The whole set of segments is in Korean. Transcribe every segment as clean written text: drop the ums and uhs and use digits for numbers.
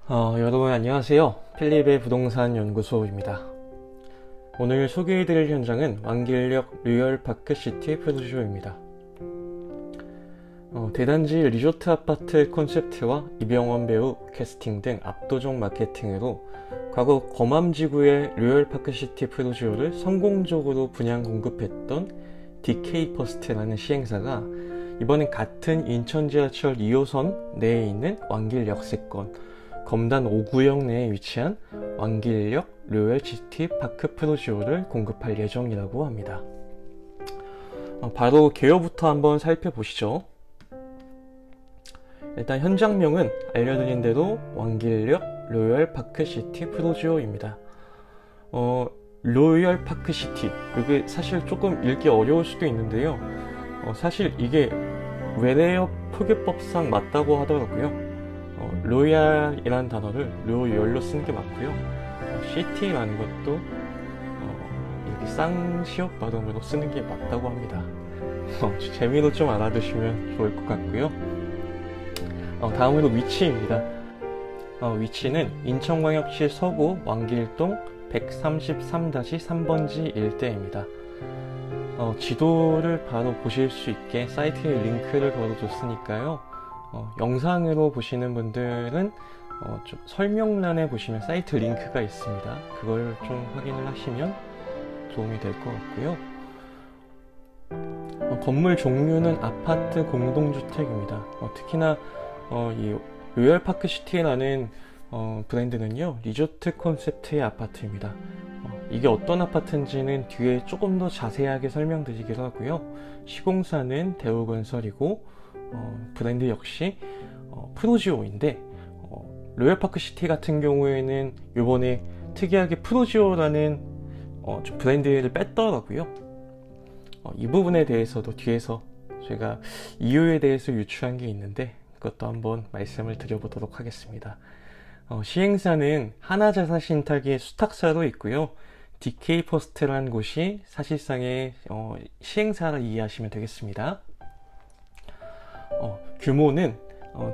여러분 안녕하세요. 필립의 부동산 연구소입니다. 오늘 소개해드릴 현장은 왕길역 류열파크시티 프로듀오입니다. 대단지 리조트 아파트 콘셉트와 이병헌 배우 캐스팅 등 압도적 마케팅으로 과거 거맘지구의 류열파크시티 프로듀오를 성공적으로 분양 공급했던 DK퍼스트라는 시행사가 이번엔 같은 인천 지하철 2호선 내에 있는 왕길 역세권 검단 5구역 내에 위치한 왕길역 류열시티 파크 프로듀오를 공급할 예정이라고 합니다. 바로 개요부터 한번 살펴보시죠. 일단 현장명은 알려드린 대로 왕길역 류열파크시티 프로듀오입니다. 류열파크시티, 이게 사실 조금 읽기 어려울 수도 있는데요. 사실 이게 외래어 표기법상 맞다고 하더라고요. 로얄이라는 단어를 류열로 쓰는 게 맞고요. 시티라는 것도 이렇게 쌍시옷 발음으로 쓰는 게 맞다고 합니다. 재미로 좀 알아두시면 좋을 것 같고요. 다음으로 위치입니다. 위치는 인천광역시 서구 왕길동 133-3번지 일대입니다. 지도를 바로 보실 수 있게 사이트에 링크를 걸어줬으니까요. 영상으로 보시는 분들은 좀 설명란에 보시면 사이트 링크가 있습니다. 그걸 좀 확인을 하시면 도움이 될 것 같고요. 건물 종류는 아파트 공동주택입니다. 특히나 이 류열파크시티라는 브랜드는요, 리조트 콘셉트의 아파트입니다. 이게 어떤 아파트인지는 뒤에 조금 더 자세하게 설명드리기로 하고요. 시공사는 대우건설이고 브랜드 역시 프로지오인데, 류열파크시티 같은 경우에는 이번에 특이하게 프로지오라는 브랜드를 뺐더라고요. 이 부분에 대해서도 뒤에서 제가 이유에 대해서 유추한 게 있는데 그것도 한번 말씀을 드려보도록 하겠습니다. 시행사는 하나자사신탁의 수탁사로 있고요. DK퍼스트라는 곳이 사실상의 시행사라 이해하시면 되겠습니다. 규모는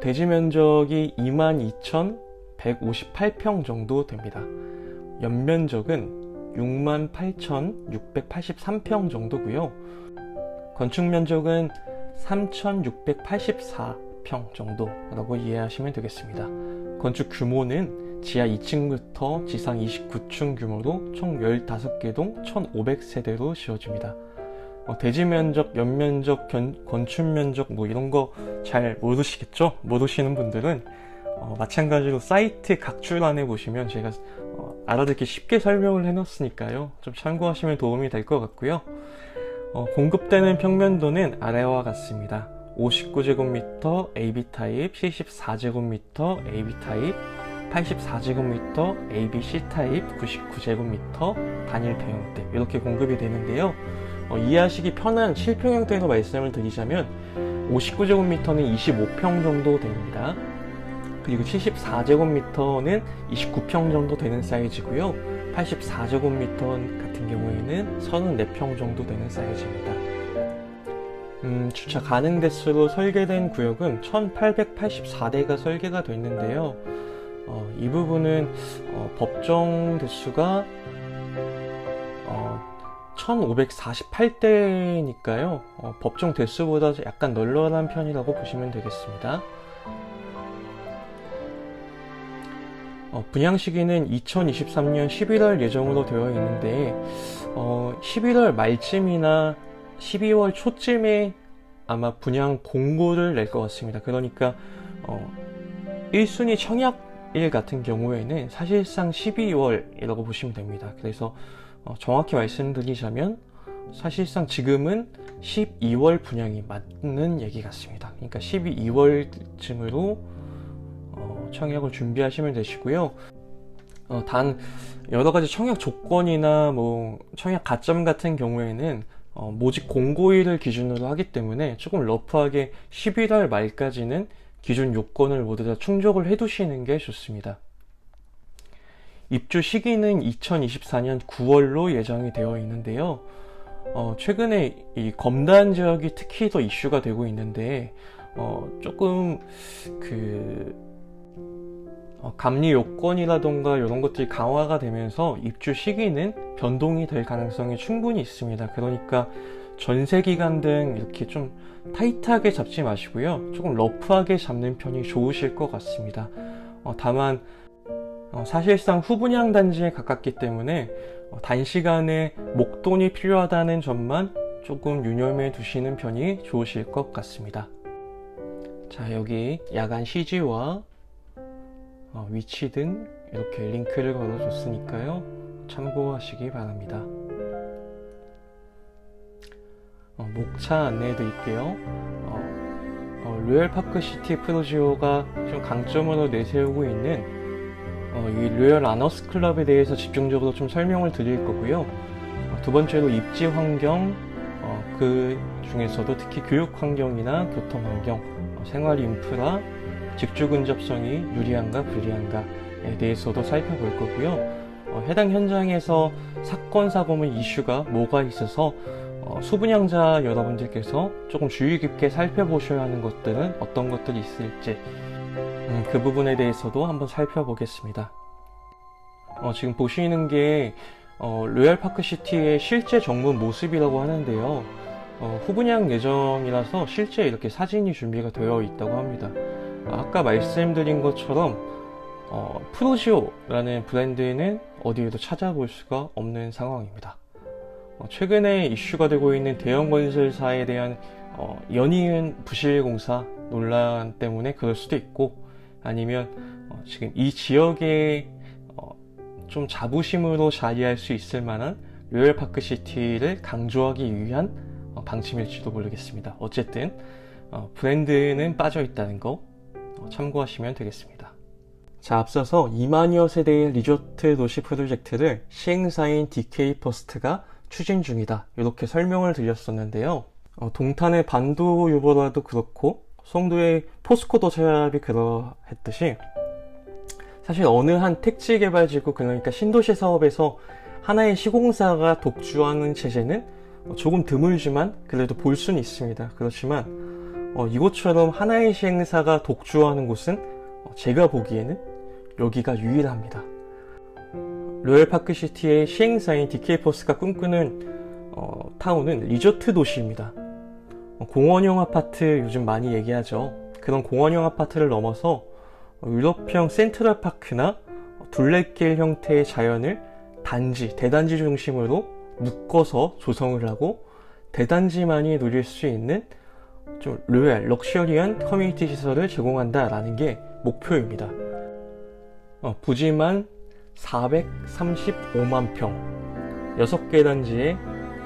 대지 면적이 22,158평 정도 됩니다. 연면적은 68,683평 정도고요. 건축 면적은 3,684평 정도라고 이해하시면 되겠습니다. 건축 규모는 지하 2층부터 지상 29층 규모로 총 15개 동 1,500세대로 지어집니다. 대지 면적, 연면적, 건축 면적 뭐 이런 거 잘 모르시겠죠? 모르시는 분들은 마찬가지로 사이트 각주란에 보시면 제가 알아듣기 쉽게 설명을 해놨으니까요. 좀 참고하시면 도움이 될 것 같고요. 공급되는 평면도는 아래와 같습니다. 59제곱미터 AB 타입, 74제곱미터 AB 타입, 84제곱미터 ABC 타입, 99제곱미터 단일 평형대 이렇게 공급이 되는데요. 이해하시기 편한 실평형대로 말씀을 드리자면 59제곱미터는 25평 정도 됩니다. 그리고 74제곱미터는 29평 정도 되는 사이즈고요. 84제곱미터 같은 경우에는 34평 정도 되는 사이즈입니다. 주차 가능 대수로 설계된 구역은 1884대가 설계가 되어 있는데요. 이 부분은 법정 대수가 1548대니까요. 법정 대수보다 약간 널널한 편이라고 보시면 되겠습니다. 분양 시기는 2023년 11월 예정으로 되어 있는데 11월 말쯤이나 12월 초쯤에 아마 분양 공고를 낼 것 같습니다. 그러니까 1순위 청약일 같은 경우에는 사실상 12월이라고 보시면 됩니다. 그래서 정확히 말씀드리자면 사실상 지금은 12월 분양이 맞는 얘기 같습니다. 그러니까 12월쯤으로 청약을 준비하시면 되시고요. 단 여러가지 청약 조건이나 뭐 청약 가점 같은 경우에는 모집 공고일을 기준으로 하기 때문에 조금 러프하게 11월 말까지는 기준 요건을 모두 다 충족을 해 두시는 게 좋습니다. 입주 시기는 2024년 9월로 예정이 되어 있는데요. 최근에 이 검단 지역이 특히 더 이슈가 되고 있는데 조금 감리 요건이라던가 이런 것들이 강화가 되면서 입주 시기는 변동이 될 가능성이 충분히 있습니다. 그러니까 전세 기간 등 이렇게 좀 타이트하게 잡지 마시고요. 조금 러프하게 잡는 편이 좋으실 것 같습니다. 다만 사실상 후분양 단지에 가깝기 때문에 단시간에 목돈이 필요하다는 점만 조금 유념해 두시는 편이 좋으실 것 같습니다. 자, 여기 야간 CG와 위치 등 이렇게 링크를 걸어줬으니까요. 참고하시기 바랍니다. 목차 안내해 드릴게요. 로열파크시티 프로지오가 좀 강점으로 내세우고 있는 이 로열 아너스 클럽에 대해서 집중적으로 좀 설명을 드릴 거고요. 두 번째로 입지 환경, 그 중에서도 특히 교육 환경이나 교통 환경, 생활 인프라, 직주 근접성이 유리한가 불리한가에 대해서도 살펴볼 거고요. 해당 현장에서 사건, 사고물 이슈가 뭐가 있어서 수분양자 여러분들께서 조금 주의 깊게 살펴보셔야 하는 것들은 어떤 것들이 있을지 그 부분에 대해서도 한번 살펴보겠습니다. 지금 보시는 게 로열파크시티의 실제 정문 모습이라고 하는데요. 후분양 예정이라서 실제 이렇게 사진이 준비가 되어 있다고 합니다. 아까 말씀드린 것처럼 프로지오라는 브랜드는 어디에도 찾아볼 수가 없는 상황입니다. 최근에 이슈가 되고 있는 대형 건설사에 대한 연이은 부실공사 논란 때문에 그럴 수도 있고, 아니면 지금 이 지역에 좀 자부심으로 자리할 수 있을 만한 로열파크시티를 강조하기 위한 방침일지도 모르겠습니다. 어쨌든 브랜드는 빠져 있다는 거 참고하시면 되겠습니다. 자, 앞서서 2만여 세대의 리조트 도시 프로젝트를 시행사인 DK퍼스트가 추진 중이다, 이렇게 설명을 드렸었는데요. 동탄의 반도 유보라도 그렇고 송도의 포스코 도시합이 그러했듯이 사실 어느 한 택지 개발지구, 그러니까 신도시 사업에서 하나의 시공사가 독주하는 체제는 조금 드물지만 그래도 볼 수는 있습니다. 그렇지만 이곳처럼 하나의 시행사가 독주하는 곳은 제가 보기에는 여기가 유일합니다. 로열파크시티의 시행사인 DK퍼스트가 꿈꾸는 타운은 리조트 도시입니다. 공원형 아파트 요즘 많이 얘기하죠. 그런 공원형 아파트를 넘어서 유럽형 센트럴파크나 둘레길 형태의 자연을 단지, 대단지 중심으로 묶어서 조성을 하고 대단지만이 누릴 수 있는 좀 로얄, 럭셔리한 커뮤니티 시설을 제공한다라는 게 목표입니다. 부지만 435만 평, 6개 단지에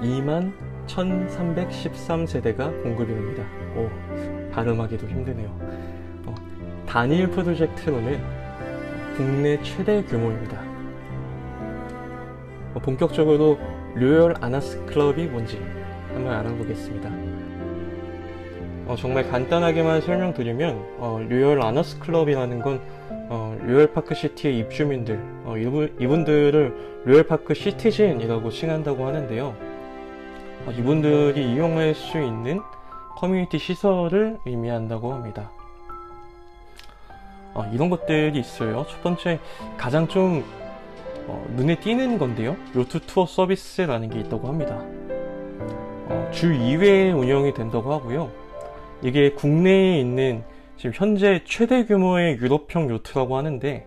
2만 1313세대가 공급이 됩니다. 발음하기도 힘드네요. 단일 프로젝트로는 국내 최대 규모입니다. 본격적으로 로열 아너스 클럽이 뭔지 한번 알아보겠습니다. 정말 간단하게만 설명드리면 로열 아너스 클럽이라는 건 로열파크시티의 입주민들, 이분들을 로열파크 시티즌이라고 칭한다고 하는데요. 이분들이 이용할 수 있는 커뮤니티 시설을 의미한다고 합니다. 이런 것들이 있어요. 첫 번째, 가장 좀 눈에 띄는 건데요. 요트 투어 서비스라는 게 있다고 합니다. 주 2회에 운영이 된다고 하고요. 이게 국내에 있는 지금 현재 최대 규모의 유럽형 요트라고 하는데,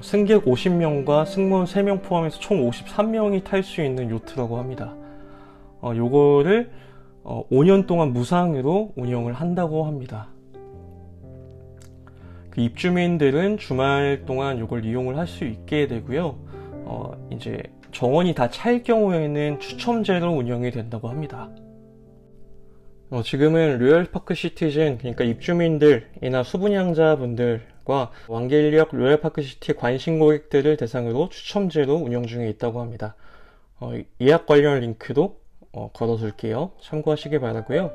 승객 50명과 승무원 3명 포함해서 총 53명이 탈 수 있는 요트라고 합니다. 요거를 5년 동안 무상으로 운영을 한다고 합니다. 그 입주민들은 주말 동안 요걸 이용을 할 수 있게 되고요. 이제 정원이 다 찰 경우에는 추첨제로 운영이 된다고 합니다. 지금은 로열파크 시티즌, 그러니까 입주민들이나 수분양자분들과 완계인력 로열파크시티 관심 고객들을 대상으로 추첨제로 운영 중에 있다고 합니다. 예약 관련 링크도 걸어둘게요. 참고하시기 바라고요.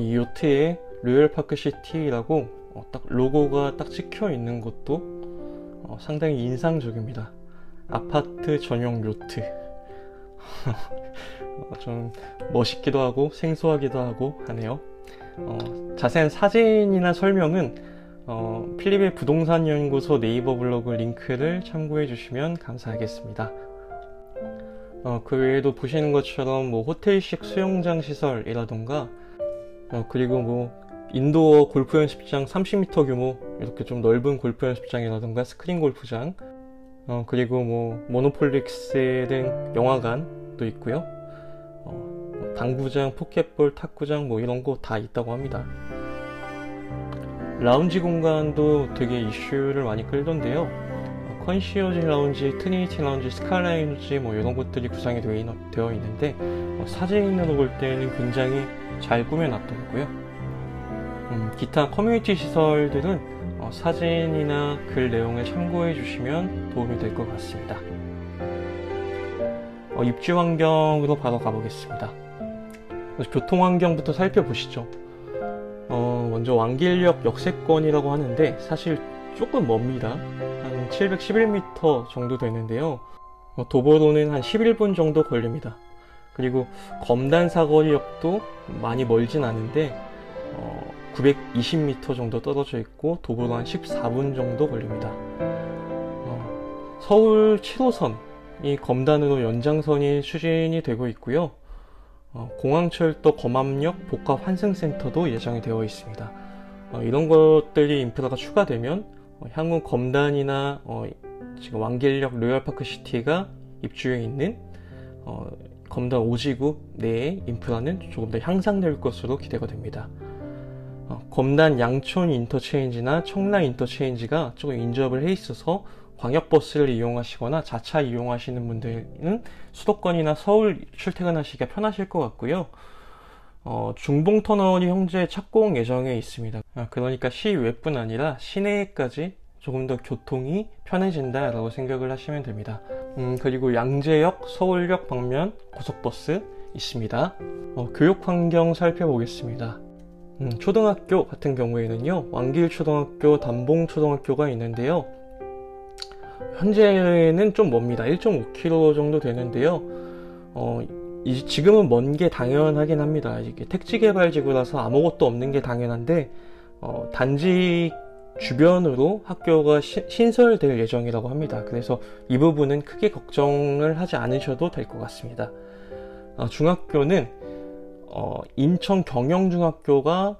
이 요트에 로열파크시티라고 딱 로고가 딱 찍혀 있는 것도 상당히 인상적입니다. 아파트 전용 요트. 좀 멋있기도 하고 생소하기도 하고 하네요. 자세한 사진이나 설명은 필립의 부동산 연구소 네이버 블로그 링크를 참고해 주시면 감사하겠습니다. 그 외에도 보시는 것처럼 뭐 호텔식 수영장 시설이라던가 그리고 뭐 인도어 골프 연습장 30m 규모 이렇게 좀 넓은 골프 연습장이라던가 스크린 골프장 그리고 뭐 모노폴릭스 등 영화관도 있고요. 당구장, 포켓볼, 탁구장 뭐 이런 거 다 있다고 합니다. 라운지 공간도 되게 이슈를 많이 끌던데요. 컨시어지 라운지, 트리니티 라운지, 스카이라운지 뭐 이런 것들이 구성이 되어 있는데 사진으로 볼 때는 굉장히 잘 꾸며놨더라고요. 기타 커뮤니티 시설들은 사진이나 글 내용을 참고해 주시면 도움이 될 것 같습니다. 입주 환경으로 바로 가보겠습니다. 교통 환경부터 살펴보시죠. 먼저 왕길역 역세권이라고 하는데 사실 조금 멉니다. 한 711m 정도 되는데요. 도보로는 한 11분 정도 걸립니다. 그리고 검단 사거리역도 많이 멀진 않은데 920m 정도 떨어져 있고 도보로 한 14분 정도 걸립니다. 서울 7호선이 검단으로 연장선이 추진이 되고 있고요. 공항철도 검암역 복합환승센터도 예정이 되어 있습니다. 이런 것들이 인프라가 추가되면 향후 검단이나 지금 왕길역 로얄파크시티가 입주해 있는 검단 5지구 내의 인프라는 조금 더 향상될 것으로 기대가 됩니다. 검단 양촌 인터체인지나 청라 인터체인지가 조금 인접을 해 있어서 광역버스를 이용하시거나 자차 이용하시는 분들은 수도권이나 서울 출퇴근하시기가 편하실 것 같고요. 중봉터널이 현재 착공 예정에 있습니다. 그러니까 시외뿐 아니라 시내까지 조금 더 교통이 편해진다 라고 생각을 하시면 됩니다. 그리고 양재역, 서울역 방면 고속버스 있습니다. 교육 환경 살펴보겠습니다. 초등학교 같은 경우에는요, 왕길초등학교, 담봉초등학교가 있는데요. 현재는 좀 멉니다. 1.5km 정도 되는데요. 지금은 먼 게 당연하긴 합니다. 이게 택지개발지구라서 아무것도 없는 게 당연한데, 단지 주변으로 학교가 신설될 예정이라고 합니다. 그래서 이 부분은 크게 걱정을 하지 않으셔도 될 것 같습니다. 중학교는 인천 경영중학교가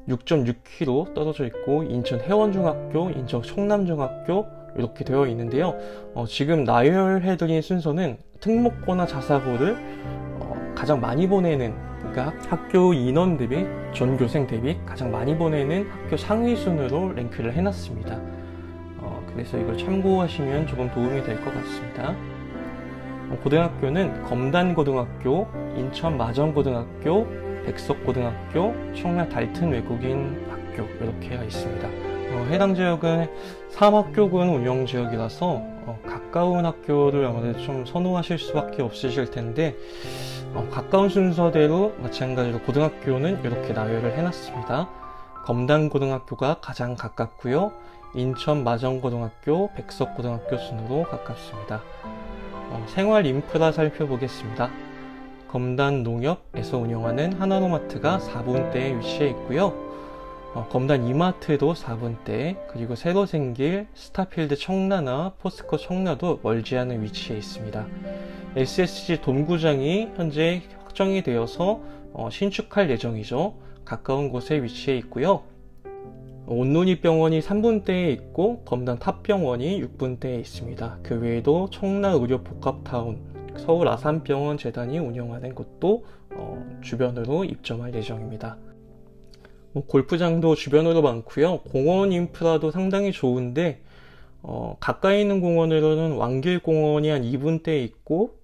6.6km 떨어져 있고 인천 해원중학교, 인천 청남중학교 이렇게 되어 있는데요. 지금 나열해드린 순서는 특목고나 자사고를 가장 많이 보내는, 그러니까 학교 인원 대비, 전교생 대비 가장 많이 보내는 학교 상위 순으로 랭크를 해놨습니다. 그래서 이걸 참고하시면 조금 도움이 될 것 같습니다. 고등학교는 검단고등학교, 인천 마정고등학교, 백석고등학교, 청라 달튼 외국인 학교 이렇게가 있습니다. 해당 지역은 사립학교군 운영지역이라서 가까운 학교를 아무래도 좀 선호하실 수밖에 없으실 텐데 가까운 순서대로 마찬가지로 고등학교는 이렇게 나열을 해놨습니다. 검단고등학교가 가장 가깝고요. 인천 마정고등학교, 백석고등학교 순으로 가깝습니다. 생활 인프라 살펴보겠습니다. 검단 농협에서 운영하는 하나로마트가 4분대에 위치해 있고요. 검단 이마트도 4분대, 그리고 새로 생길 스타필드 청라나 포스코 청라도 멀지 않은 위치에 있습니다. SSG 돔구장이 현재 확정이 되어서 신축할 예정이죠. 가까운 곳에 위치해 있고요. 온누리병원이 3분대에 있고 검단 탑병원이 6분대에 있습니다. 그 외에도 청라 의료복합타운, 서울 아산병원 재단이 운영하는 곳도 주변으로 입점할 예정입니다. 골프장도 주변으로 많고요. 공원 인프라도 상당히 좋은데 가까이 있는 공원으로는 왕길공원이 한 2분대에 있고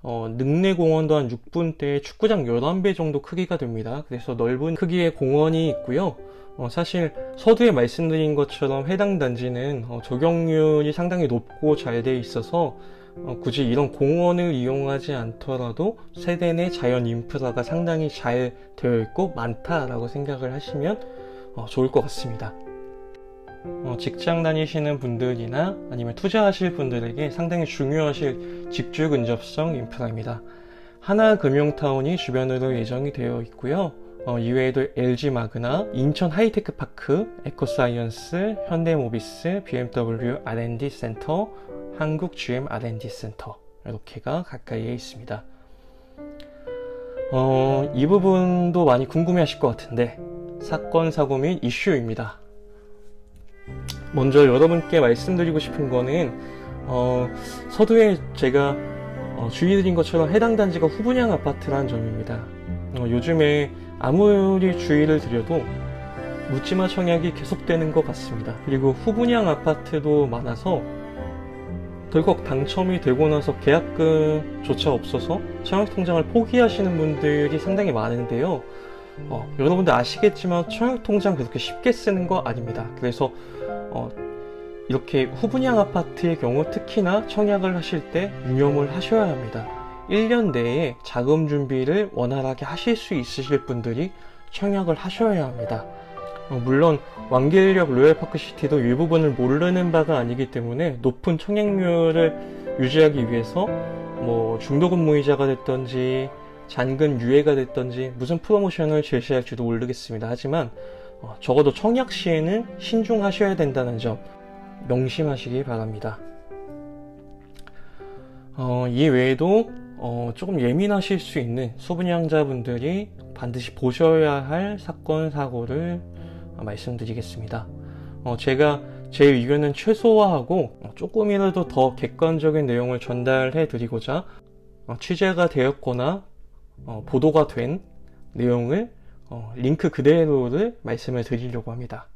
능내공원도 한 6분대에 축구장 11배 정도 크기가 됩니다. 그래서 넓은 크기의 공원이 있고요. 사실 서두에 말씀드린 것처럼 해당 단지는 적용률이 상당히 높고 잘 돼 있어서 굳이 이런 공원을 이용하지 않더라도 세대 내 자연 인프라가 상당히 잘 되어 있고 많다라고 생각을 하시면 좋을 것 같습니다. 직장 다니시는 분들이나 아니면 투자하실 분들에게 상당히 중요하실 직주 근접성 인프라입니다. 하나금융타운이 주변으로 예정이 되어 있고요. 이외에도 LG 마그나, 인천 하이테크파크, 에코사이언스, 현대모비스, BMW R&D 센터, 한국 GM R&D 센터 이렇게가 가까이에 있습니다. 이 부분도 많이 궁금해 하실 것 같은데 사건, 사고 및 이슈입니다. 먼저 여러분께 말씀드리고 싶은 거는 서두에 제가 주의드린 것처럼 해당 단지가 후분양 아파트라는 점입니다. 요즘에 아무리 주의를 드려도 묻지마 청약이 계속되는 것 같습니다. 그리고 후분양 아파트도 많아서 덜컥 당첨이 되고 나서 계약금조차 없어서 청약통장을 포기하시는 분들이 상당히 많은데요. 여러분들 아시겠지만 청약통장 그렇게 쉽게 쓰는 거 아닙니다. 그래서 이렇게 후분양 아파트의 경우 특히나 청약을 하실 때 유념을 하셔야 합니다. 1년 내에 자금 준비를 원활하게 하실 수 있으실 분들이 청약을 하셔야 합니다. 물론 완길역 로얄파크시티도 일부분을 모르는 바가 아니기 때문에 높은 청약률을 유지하기 위해서 뭐 중도금무이자가 됐던지 잔금 유예가 됐던지 무슨 프로모션을 제시할지도 모르겠습니다. 하지만 적어도 청약 시에는 신중하셔야 된다는 점 명심하시기 바랍니다. 이 외에도 조금 예민하실 수 있는 소분양자분들이 반드시 보셔야 할 사건, 사고를 말씀드리겠습니다. 제가 제 의견은 최소화하고 조금이라도 더 객관적인 내용을 전달해 드리고자 취재가 되었거나 보도가 된 내용을 링크 그대로를 말씀을 드리려고 합니다.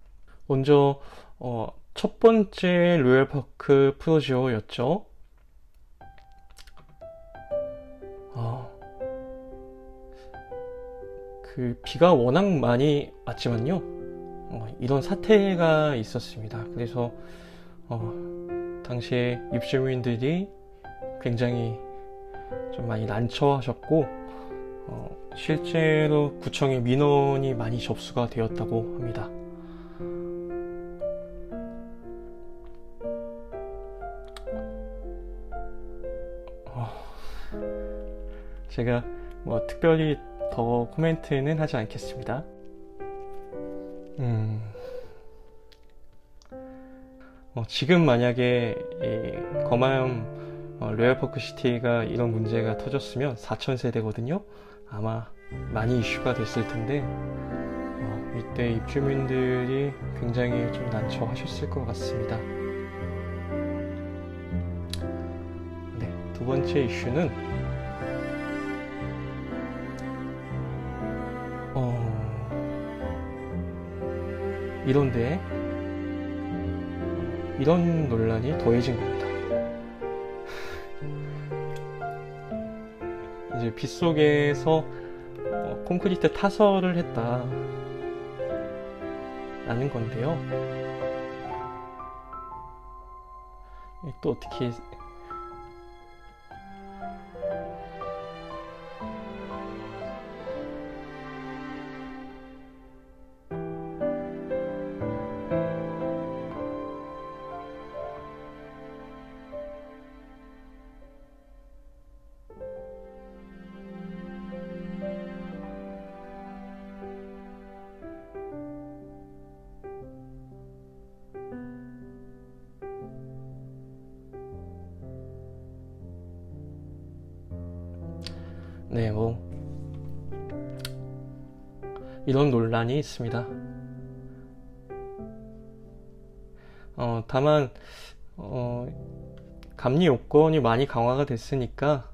먼저 첫 번째 로얄파크 프로지오였죠. 비가 워낙 많이 왔지만요, 이런 사태가 있었습니다. 그래서 당시에 입주민들이 굉장히 좀 많이 난처하셨고 실제로 구청에 민원이 많이 접수가 되었다고 합니다. 제가 특별히 더 코멘트는 하지 않겠습니다. 지금 만약에 거마염 로얄파크시티가 이런 문제가 터졌으면 4000세대거든요. 아마 많이 이슈가 됐을 텐데 이때 입주민들이 굉장히 좀 난처하셨을 것 같습니다. 네, 두 번째 이슈는 이런데 이런 논란이 더해진 겁니다. 이제 빗속에서 콘크리트 타설을 했다 라는 건데요. 또 어떻게 네, 이런 논란이 있습니다. 다만 감리 요건이 많이 강화가 됐으니까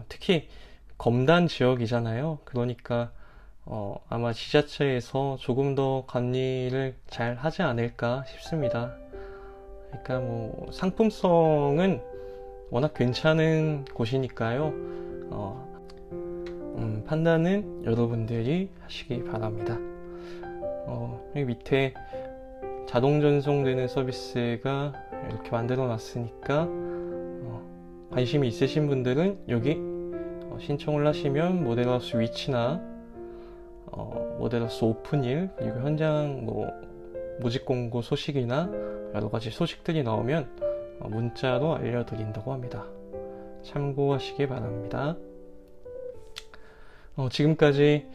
특히 검단 지역이잖아요. 그러니까 아마 지자체에서 조금 더 관리를 잘 하지 않을까 싶습니다. 그러니까 상품성은 워낙 괜찮은 곳이니까요. 판단은 여러분들이 하시기 바랍니다. 여기 밑에 자동 전송되는 서비스가 이렇게 만들어 놨으니까 관심이 있으신 분들은 여기 신청을 하시면 모델하우스 위치나 모델하우스 오픈일, 그리고 현장 모집 공고 소식이나 여러가지 소식들이 나오면 문자로 알려드린다고 합니다. 참고하시기 바랍니다. 지금까지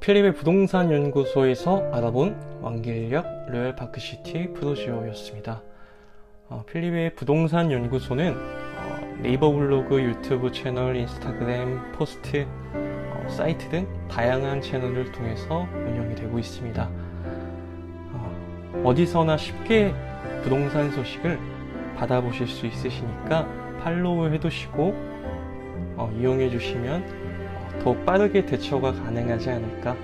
필립의 부동산 연구소에서 알아본 왕길역 로열파크시티 프로지오였습니다. 필립의 부동산 연구소는 네이버 블로그, 유튜브 채널, 인스타그램, 포스트, 사이트 등 다양한 채널을 통해서 운영이 되고 있습니다. 어디서나 쉽게 부동산 소식을 받아보실 수 있으시니까 팔로우 해두시고 이용해 주시면 더욱 빠르게 대처가 가능하지 않을까,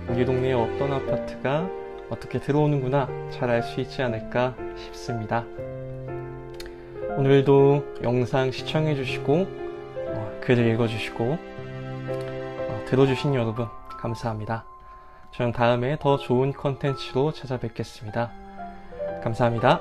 우리 동네에 어떤 아파트가 어떻게 들어오는구나 잘 알 수 있지 않을까 싶습니다. 오늘도 영상 시청해 주시고 글을 읽어 주시고 들어주신 여러분 감사합니다. 저는 다음에 더 좋은 컨텐츠로 찾아뵙겠습니다. 감사합니다.